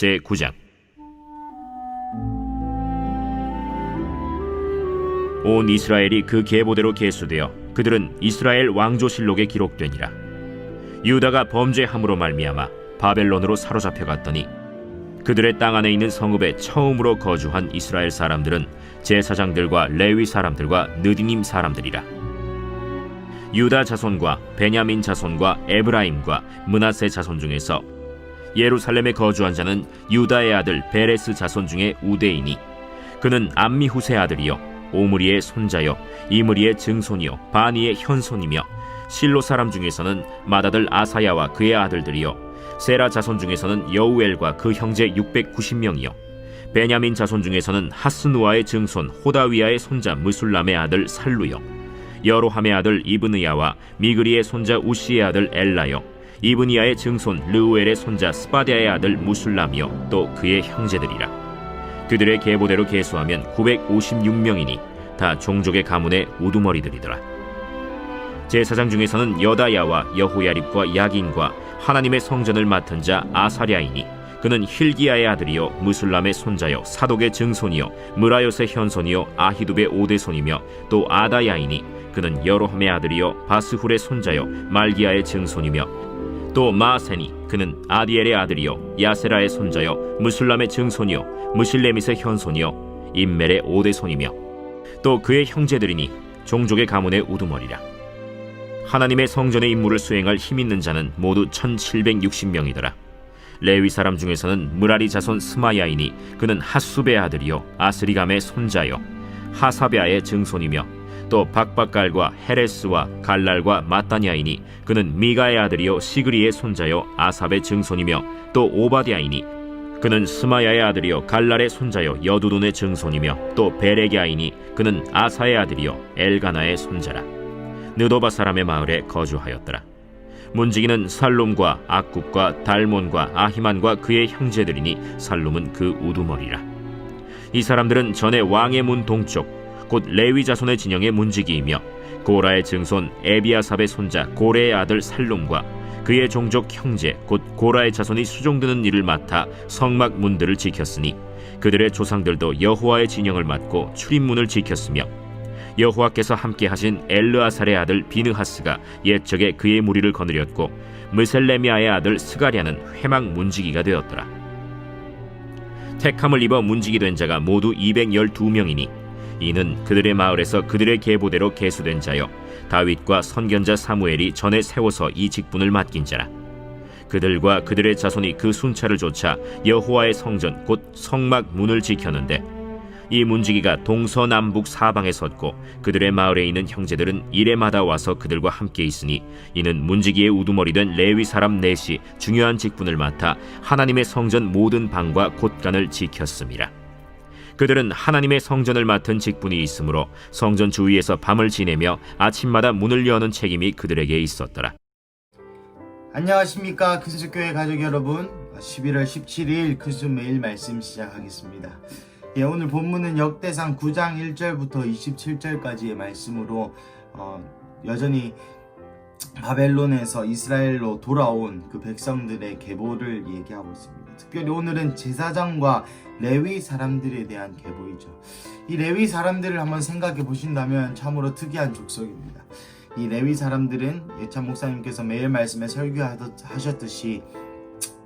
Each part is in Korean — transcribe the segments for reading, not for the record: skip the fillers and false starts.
제9장. 온 이스라엘이 그 계보대로 계수되어 그들은 이스라엘 왕조실록에 기록되니라. 유다가 범죄함으로 말미암아 바벨론으로 사로잡혀 갔더니 그들의 땅 안에 있는 성읍에 처음으로 거주한 이스라엘 사람들은 제사장들과 레위 사람들과 느디님 사람들이라. 유다 자손과 베냐민 자손과 에브라임과 므낫세 자손 중에서 예루살렘에 거주한 자는 유다의 아들 베레스 자손 중에 우대이니 그는 암미후세 아들이요 오므리의 손자요 이므리의 증손이요 바니의 현손이며 실로 사람 중에서는 맏아들 아사야와 그의 아들들이요 세라 자손 중에서는 여우엘과 그 형제 690명이요 베냐민 자손 중에서는 하스누아의 증손 호다위아의 손자 무술람의 아들 살루요 여로함의 아들 이브느야와 미그리의 손자 우시의 아들 엘라요 이브니야의 증손 르우엘의 손자 스바디아의 아들 무술람이요 또 그의 형제들이라. 그들의 계보대로 계수하면 956명이니 다 종족의 가문의 우두머리들이더라. 제사장 중에서는 여다야와 여호야립과 야긴과 하나님의 성전을 맡은 자 아사랴이니 그는 힐기야의 아들이요 무술람의 손자요 사독의 증손이요 무라요의 현손이요 아히두베의 오대손이며 또 아다야이니 그는 여로함의 아들이요 바스훌의 손자요 말기야의 증손이며 또 마세니 그는 아디엘의 아들이요 야세라의 손자요 무술람의 증손이요 무실레밋의 현손이요 임멜의 오대손이며 또 그의 형제들이니 종족의 가문의 우두머리라. 하나님의 성전의 임무를 수행할 힘있는 자는 모두 1760명이더라. 레위 사람 중에서는 무라리 자손 스마야이니 그는 핫수베의 아들이요 아스리감의 손자요 하사베아의 증손이며 또 박박갈과 헤레스와 갈랄과 마따냐이니 그는 미가의 아들이요 시그리의 손자요 아삽의 증손이며 또 오바디아이니 그는 스마야의 아들이요 갈랄의 손자요 여두둔의 증손이며 또 베레기아이니 그는 아사의 아들이요 엘가나의 손자라. 느도바 사람의 마을에 거주하였더라. 문지기는 살룸과 악굽과 달몬과 아히만과 그의 형제들이니 살룸은 그 우두머리라. 이 사람들은 전에 왕의 문 동쪽 곧 레위 자손의 진영의 문지기이며 고라의 증손 에비아삽의 손자 고레의 아들 살룸과 그의 종족 형제 곧 고라의 자손이 수종드는 일을 맡아 성막 문들을 지켰으니 그들의 조상들도 여호와의 진영을 맡고 출입문을 지켰으며 여호와께서 함께 하신 엘르아살의 아들 비느하스가 옛적에 그의 무리를 거느렸고 무셀레미아의 아들 스가랴는 회막 문지기가 되었더라. 택함을 입어 문지기 된 자가 모두 212명이니 이는 그들의 마을에서 그들의 계보대로 계수된 자요 다윗과 선견자 사무엘이 전에 세워서 이 직분을 맡긴 자라. 그들과 그들의 자손이 그 순찰을 좇아 여호와의 성전 곧 성막 문을 지켰는데 이 문지기가 동서남북 사방에 섰고 그들의 마을에 있는 형제들은 이레마다 와서 그들과 함께 있으니 이는 문지기의 우두머리 된 레위 사람 넷이 중요한 직분을 맡아 하나님의 성전 모든 방과 곳간을 지켰음이라. 그들은 하나님의 성전을 맡은 직분이 있으므로 성전 주위에서 밤을 지내며 아침마다 문을 여는 책임이 그들에게 있었더라. 안녕하십니까 큰숙교회 가족 여러분, 11월 17일 큰숙 매일 말씀 시작하겠습니다. 오늘 본문은 역대상 9장 1절부터 27절까지의 말씀으로 여전히 바벨론에서 이스라엘로 돌아온 그 백성들의 계보를 얘기하고 있습니다. 특별히 오늘은 제사장과 레위 사람들에 대한 계보이죠. 이 레위 사람들을 한번 생각해 보신다면 참으로 특이한 족속입니다. 이 레위 사람들은 예찬 목사님께서 매일 말씀에 설교하셨듯이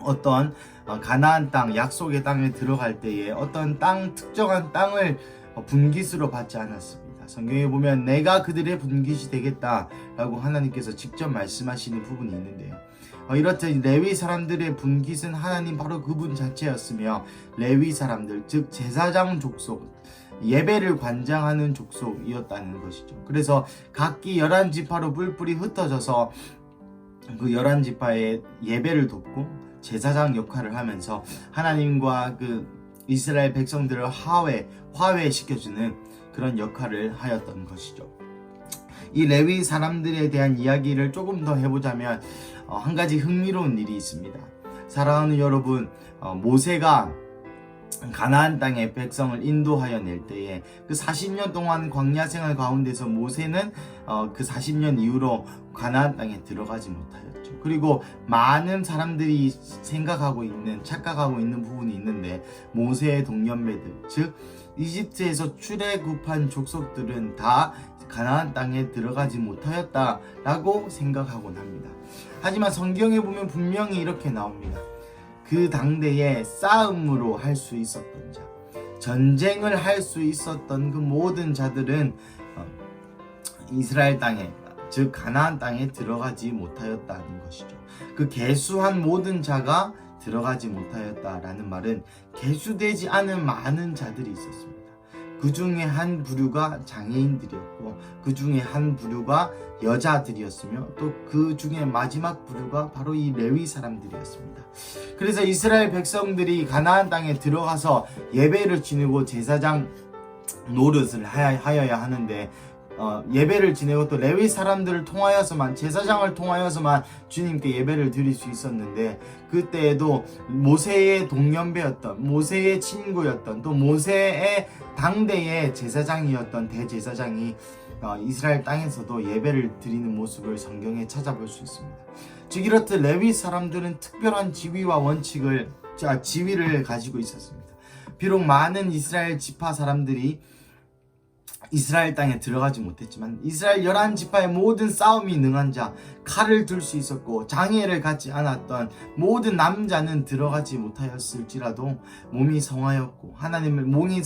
어떤 가나안 땅, 약속의 땅에 들어갈 때에 어떤 특정한 땅을 분깃으로 받지 않았습니다. 성경에 보면 내가 그들의 분깃이 되겠다라고 하나님께서 직접 말씀하시는 부분이 있는데요. 이렇듯 레위 사람들의 분깃은 하나님 바로 그분 자체였으며 레위 사람들, 즉 제사장 족속, 예배를 관장하는 족속이었다는 것이죠. 그래서 각기 11지파로 뿔뿔이 흩어져서 그 11지파의 예배를 돕고 제사장 역할을 하면서 하나님과 그 이스라엘 백성들을 화해시켜주는 그런 역할을 하였던 것이죠. 이 레위 사람들에 대한 이야기를 조금 더 해보자면 한 가지 흥미로운 일이 있습니다. 사랑하는 여러분, 모세가 가나안 땅의 백성을 인도하여 낼 때에 그 40년 동안 광야 생활 가운데서 모세는 그 40년 이후로 가나안 땅에 들어가지 못하였죠. 그리고 많은 사람들이 착각하고 있는 부분이 있는데, 모세의 동년배들, 즉 이집트에서 출애굽한 족속들은 다 가나안 땅에 들어가지 못하였다라고 생각하곤 합니다. 하지만 성경에 보면 분명히 이렇게 나옵니다. 그 당대에 싸움으로 할 수 있었던 자, 전쟁을 할 수 있었던 그 모든 자들은 이스라엘 땅에, 즉 가나안 땅에 들어가지 못하였다는 것이죠. 그 계수한 모든 자가 들어가지 못하였다라는 말은 계수되지 않은 많은 자들이 있었습니다. 그 중에 한 부류가 장애인들이었고, 그 중에 한 부류가 여자들이었으며, 또 그 중에 마지막 부류가 바로 이 레위 사람들이었습니다. 그래서 이스라엘 백성들이 가나안 땅에 들어가서 예배를 지내고 제사장 노릇을 하여야 하는데, 예배를 지내고 또 레위 사람들을 통하여서만, 제사장을 통하여서만 주님께 예배를 드릴 수 있었는데, 그때에도 모세의 동년배였던, 모세의 친구였던, 또 모세의 당대의 제사장이었던 대제사장이 이스라엘 땅에서도 예배를 드리는 모습을 성경에 찾아볼 수 있습니다. 즉 이렇듯 레위 사람들은 특별한 지위를 가지고 있었습니다. 비록 많은 이스라엘 지파 사람들이 이스라엘 땅에 들어가지 못했지만, 이스라엘 11지파의 모든 싸움이 능한 자, 칼을 들 수 있었고 장애를 갖지 않았던 모든 남자는 들어가지 못하였을지라도, 몸이 성하였고 하나님을 몸이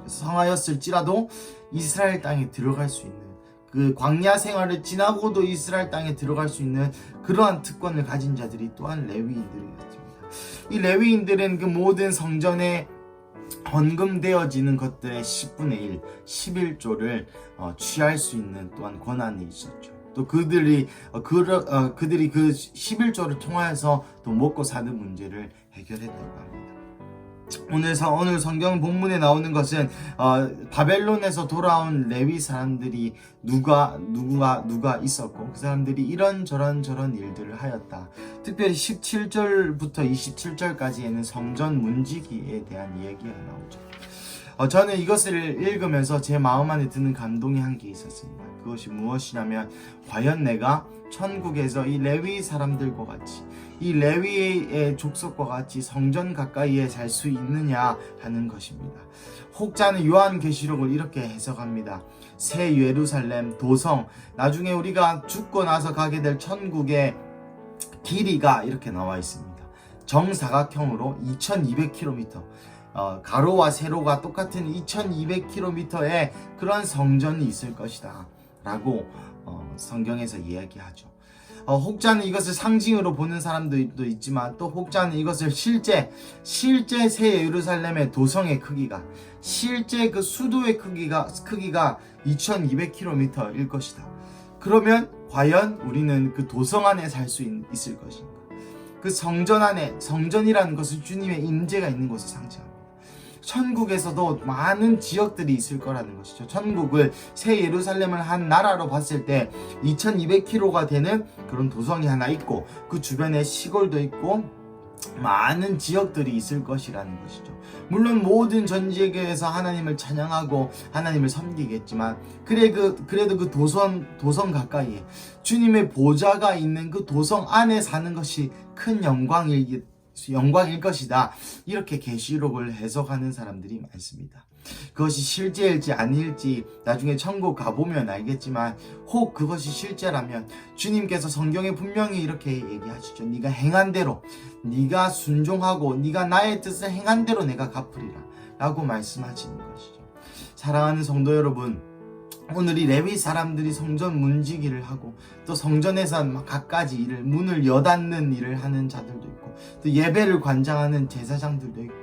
성하였을지라도 이스라엘 땅에 들어갈 수 있는, 그 광야 생활을 지나고도 이스라엘 땅에 들어갈 수 있는 그러한 특권을 가진 자들이 또한 레위인들이었습니다. 이 레위인들은 그 모든 성전에 헌금되어지는 것들의 10분의 1, 11조를 취할 수 있는 또한 권한이 있었죠. 또 그들이 그 11조를 통하여서 또 먹고 사는 문제를 해결했다고 합니다. 오늘 성경 본문에 나오는 것은 바벨론에서 돌아온 레위 사람들이 누가 있었고, 그 사람들이 이런저런 일들을 하였다. 특별히 17절부터 27절까지에는 성전 문지기에 대한 이야기가 나오죠. 저는 이것을 읽으면서 제 마음 안에 드는 감동이 한 게 있었습니다. 그것이 무엇이냐면, 과연 내가 천국에서 이 레위 사람들과 같이, 이 레위의 족속과 같이 성전 가까이에 살 수 있느냐 하는 것입니다. 혹자는 요한계시록을 이렇게 해석합니다. 새 예루살렘, 도성, 나중에 우리가 죽고 나서 가게 될 천국의 길이가 이렇게 나와 있습니다. 정사각형으로 2200km, 가로와 세로가 똑같은 2200km의 그런 성전이 있을 것이다 라고 성경에서 이야기하죠. 혹자는 이것을 상징으로 보는 사람들도 있지만, 또 혹자는 이것을 실제 새 예루살렘의 도성의 크기가, 실제 그 수도의 크기가 2200km일 것이다. 그러면 과연 우리는 그 도성 안에 살 수 있을 것인가? 그 성전 안에, 성전이라는 것은 주님의 임재가 있는 것을 상징합니다. 천국에서도 많은 지역들이 있을 거라는 것이죠. 천국을, 새 예루살렘을 한 나라로 봤을 때 2200km가 되는 그런 도성이 하나 있고, 그 주변에 시골도 있고 많은 지역들이 있을 것이라는 것이죠. 물론 모든 전 지역에서 하나님을 찬양하고 하나님을 섬기겠지만, 그래도 그 도성 가까이에 주님의 보좌가 있는 그 도성 안에 사는 것이 큰 영광일 것이다. 이렇게 계시록을 해석하는 사람들이 많습니다. 그것이 실제일지 아닐지 나중에 천국 가보면 알겠지만, 혹 그것이 실제라면 주님께서 성경에 분명히 이렇게 얘기하시죠. 네가 행한 대로, 네가 순종하고 네가 나의 뜻을 행한 대로 내가 갚으리라 라고 말씀하시는 것이죠. 사랑하는 성도 여러분, 오늘 이 레위 사람들이 성전 문지기를 하고, 또 성전에서 갖가지 일을, 문을 여닫는 일을 하는 자들도 있고, 또 예배를 관장하는 제사장들도 있고,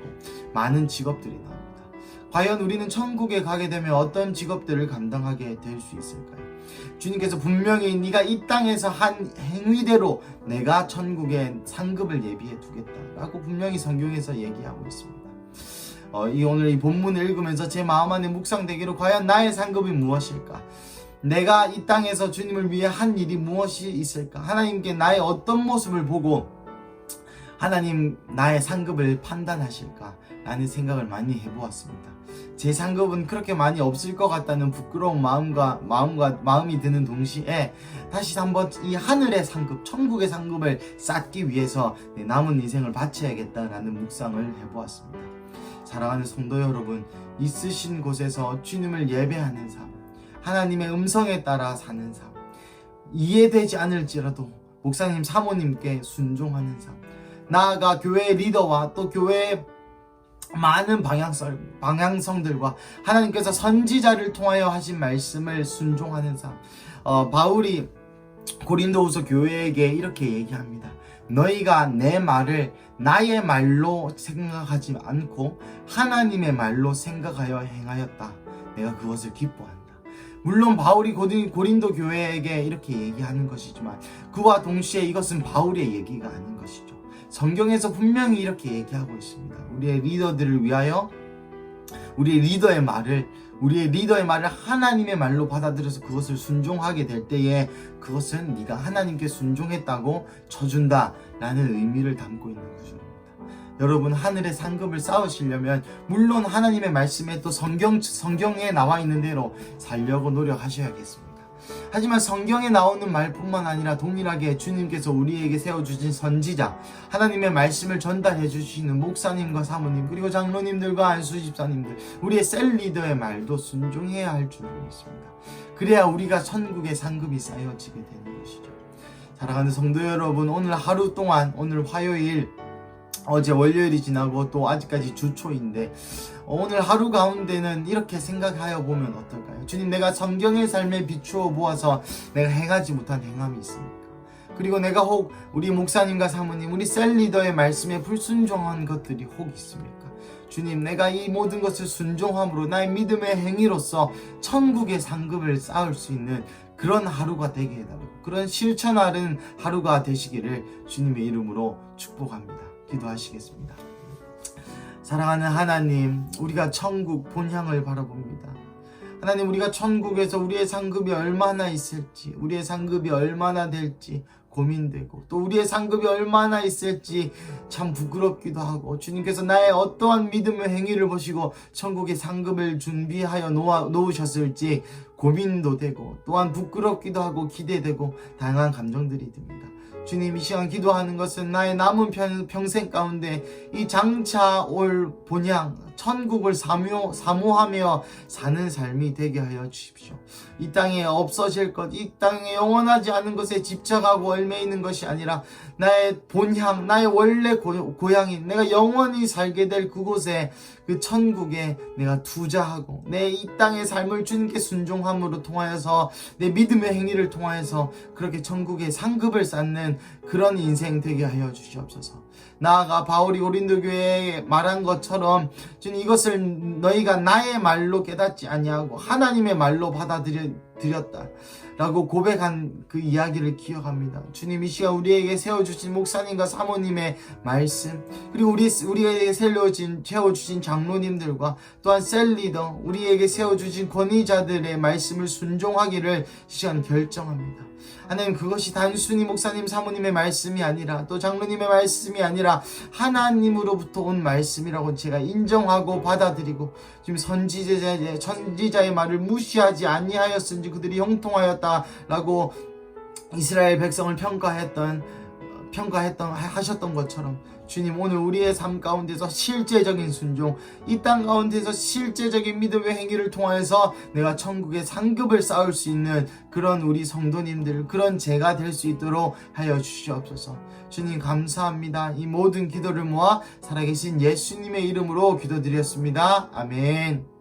많은 직업들이 나옵니다. 과연 우리는 천국에 가게 되면 어떤 직업들을 감당하게 될 수 있을까요? 주님께서 분명히 네가 이 땅에서 한 행위대로 내가 천국에 상급을 예비해 두겠다 라고 분명히 성경에서 얘기하고 있습니다. 오늘 이 본문을 읽으면서 제 마음 안에 묵상되기로, 과연 나의 상급이 무엇일까? 내가 이 땅에서 주님을 위해 한 일이 무엇이 있을까? 하나님께 나의 어떤 모습을 보고 하나님 나의 상급을 판단하실까? 라는 생각을 많이 해보았습니다. 제 상급은 그렇게 많이 없을 것 같다는 부끄러운 마음이 드는 동시에 다시 한번 이 하늘의 상급, 천국의 상급을 쌓기 위해서 내 남은 인생을 바쳐야겠다라는 묵상을 해보았습니다. 사랑하는 성도 여러분, 있으신 곳에서 주님을 예배하는 삶, 하나님의 음성에 따라 사는 삶, 이해되지 않을지라도 목사님, 사모님께 순종하는 삶, 나아가 교회 리더와 또 교회의 많은 방향성들과 하나님께서 선지자를 통하여 하신 말씀을 순종하는 삶. 바울이 고린도후서 교회에게 이렇게 얘기합니다. 너희가 내 말을 나의 말로 생각하지 않고 하나님의 말로 생각하여 행하였다. 내가 그것을 기뻐한다. 물론 바울이 고린도 교회에게 이렇게 얘기하는 것이지만 그와 동시에 이것은 바울의 얘기가 아닌 것이죠. 성경에서 분명히 이렇게 얘기하고 있습니다. 우리의 리더들을 위하여 우리의 리더의 말을 하나님의 말로 받아들여서 그것을 순종하게 될 때에 그것은 네가 하나님께 순종했다고 쳐준다 라는 의미를 담고 있는 구절입니다. 여러분, 하늘의 상급을 쌓으시려면 물론 하나님의 말씀에 또 성경에 나와 있는 대로 살려고 노력하셔야겠습니다. 하지만 성경에 나오는 말뿐만 아니라 동일하게 주님께서 우리에게 세워주신 선지자, 하나님의 말씀을 전달해 주시는 목사님과 사모님, 그리고 장로님들과 안수 집사님들, 우리의 셀 리더의 말도 순종해야 할 줄로 믿습니다. 그래야 우리가 천국의 상급이 쌓여지게 되는 것이죠. 사랑하는 성도 여러분, 오늘 하루 동안, 오늘 화요일, 어제 월요일이 지나고 또 아직까지 주초인데 오늘 하루 가운데는 이렇게 생각하여 보면 어떨까요? 주님, 내가 성경의 삶에 비추어 보아서 내가 행하지 못한 행함이 있습니까? 그리고 내가 혹 우리 목사님과 사모님, 우리 셀 리더의 말씀에 불순종한 것들이 혹 있습니까? 주님, 내가 이 모든 것을 순종함으로 나의 믿음의 행위로서 천국의 상급을 쌓을 수 있는 그런 하루가 되게 해달라고, 그런 실천하는 하루가 되시기를 주님의 이름으로 축복합니다. 기도하시겠습니다. 사랑하는 하나님, 우리가 천국 본향을 바라봅니다. 하나님, 우리가 천국에서 우리의 상급이 얼마나 있을지, 우리의 상급이 얼마나 될지 고민되고, 또 우리의 상급이 얼마나 있을지 참 부끄럽기도 하고, 주님께서 나의 어떠한 믿음의 행위를 보시고 천국의 상급을 준비하여 놓으셨을지 고민도 되고, 또한 부끄럽기도 하고 기대되고 다양한 감정들이 듭니다. 주님, 이 시간 기도하는 것은 나의 남은 평생 가운데 이 장차 올 본향 천국을 사모하며 사는 삶이 되게 하여 주십시오. 이 땅에 없어질 것, 이 땅에 영원하지 않은 것에 집착하고 얽매이는 것이 아니라 나의 본향, 나의 원래 고향인 내가 영원히 살게 될 그곳에, 그 천국에 내가 투자하고 내 이 땅의 삶을 주님께 순종함으로 통하여서 내 믿음의 행위를 통하여서 그렇게 천국의 상급을 쌓는 그런 인생 되게 하여 주시옵소서. 나아가 바울이 고린도 교회에 말한 것처럼 주님, 이것을 너희가 나의 말로 깨닫지 아니하고 하나님의 말로 받아들였다 라고 고백한 그 이야기를 기억합니다. 주님, 이 시간 우리에게 세워주신 목사님과 사모님의 말씀, 그리고 우리에게 세워주신 장로님들과 또한 셀리더, 우리에게 세워주신 권위자들의 말씀을 순종하기를 시간 결정합니다. 하나님, 그것이 단순히 목사님, 사모님의 말씀이 아니라 또 장로님의 말씀이 아니라 하나님으로부터 온 말씀이라고 제가 인정하고 받아들이고, 지금 선지자의 말을 무시하지 아니하였은지 그들이 형통하였다라고 이스라엘 백성을 하셨던 것처럼, 주님, 오늘 우리의 삶 가운데서 실제적인 순종, 이 땅 가운데서 실제적인 믿음의 행위를 통하여서 내가 천국의 상급을 쌓을 수 있는 그런 우리 성도님들, 그런 제가 될 수 있도록 하여 주시옵소서. 주님, 감사합니다. 이 모든 기도를 모아 살아계신 예수님의 이름으로 기도드렸습니다. 아멘.